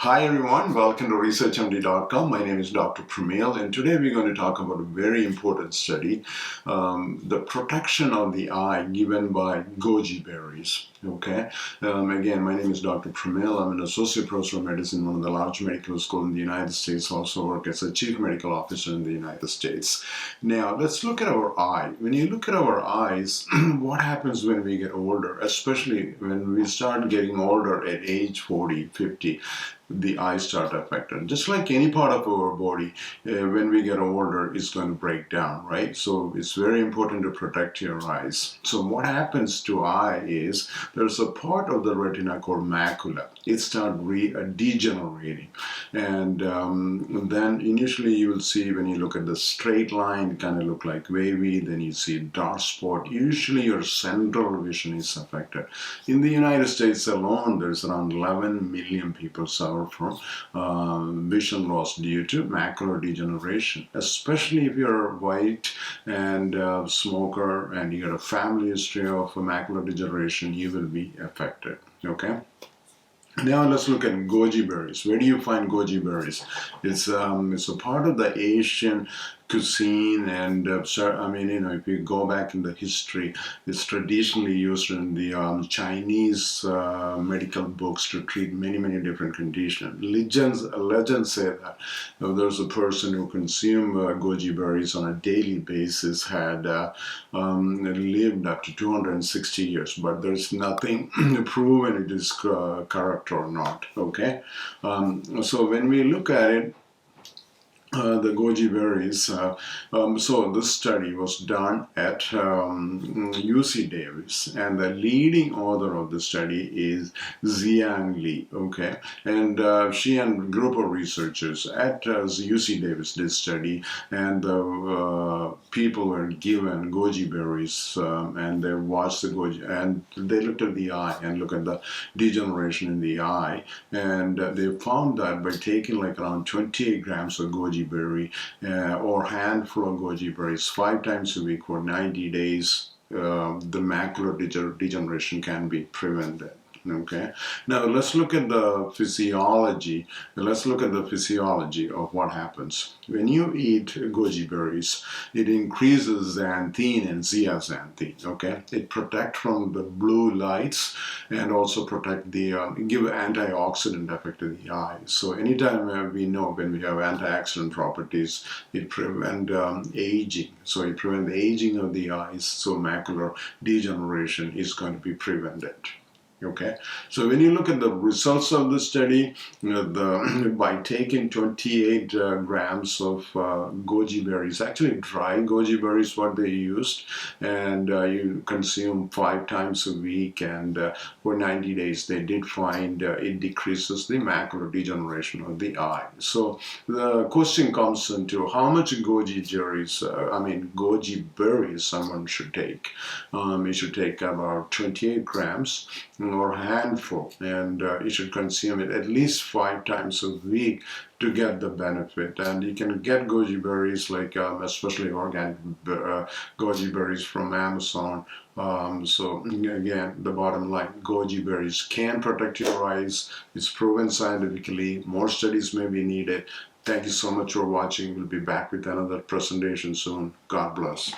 Hi everyone, welcome to researchmd.com. My name is Dr. Pramil, and today we're going to talk about a very important study, the protection of the eye given by goji berries. Okay, again, my name is Dr. Pramil. I'm an associate professor of medicine in one of the large medical schools in the United States. Also work as a chief medical officer in the United States. Now, let's look at our eye. When you look at our eyes, what happens when we get older, especially when we start getting older at age 40, 50? The eyes start affected. Just like any part of our body, when we get older, it's going to break down, right? So it's very important to protect your eyes. So what happens to eye is there's a part of the retina called macula. It starts degenerating. And then initially you will see when you look at the straight line, it kind of look like wavy. Then you see dark spot. Usually your central vision is affected. In the United States alone, there's around 11 million people suffer from vision loss due to macular degeneration, especially if you're white and smoker and you got a family history of macular degeneration, you will be affected. Okay. Now let's look at goji berries. Where do you find goji berries? It's a part of the Asian cuisine, and if you go back in the history, it's traditionally used in the Chinese medical books to treat many different conditions. Legends say that there's a person who consumed goji berries on a daily basis had lived up to 260 years, but there's nothing proven it is correct or not. Okay, so when we look at it, the goji berries. So this study was done at UC Davis, and the leading author of the study is Xiang Li. Okay, and she and a group of researchers at UC Davis did study, and the people were given goji berries, and they watched the goji, and they looked at the eye and looked at the degeneration in the eye, and they found that by taking like around 28 grams of goji berry or handful of goji berries 5 times a week for 90 days, the macular degeneration can be prevented. Okay, now let's look at the physiology. Let's look at the physiology of what happens when you eat goji berries. It increases xanthine and zeaxanthin. Okay, it protects from the blue lights and also protect the give antioxidant effect to the eye. So anytime we know when we have antioxidant properties, it prevent aging. So it prevents the aging of the eyes. So macular degeneration is going to be prevented. Okay, so when you look at the results of the study, by taking 28 grams of goji berries, actually dry goji berries, what they used, and you consume 5 times a week, and for 90 days, they did find it decreases the macular degeneration of the eye. So the question comes into how much goji berries someone should take. You should take about 28 grams or a handful, and you should consume it at least 5 times a week to get the benefit. And you can get goji berries, like especially organic goji berries, from Amazon. So again, the bottom line, goji berries can protect your eyes. It's proven scientifically. More studies may be needed. Thank you so much for watching. We'll be back with another presentation soon. God bless.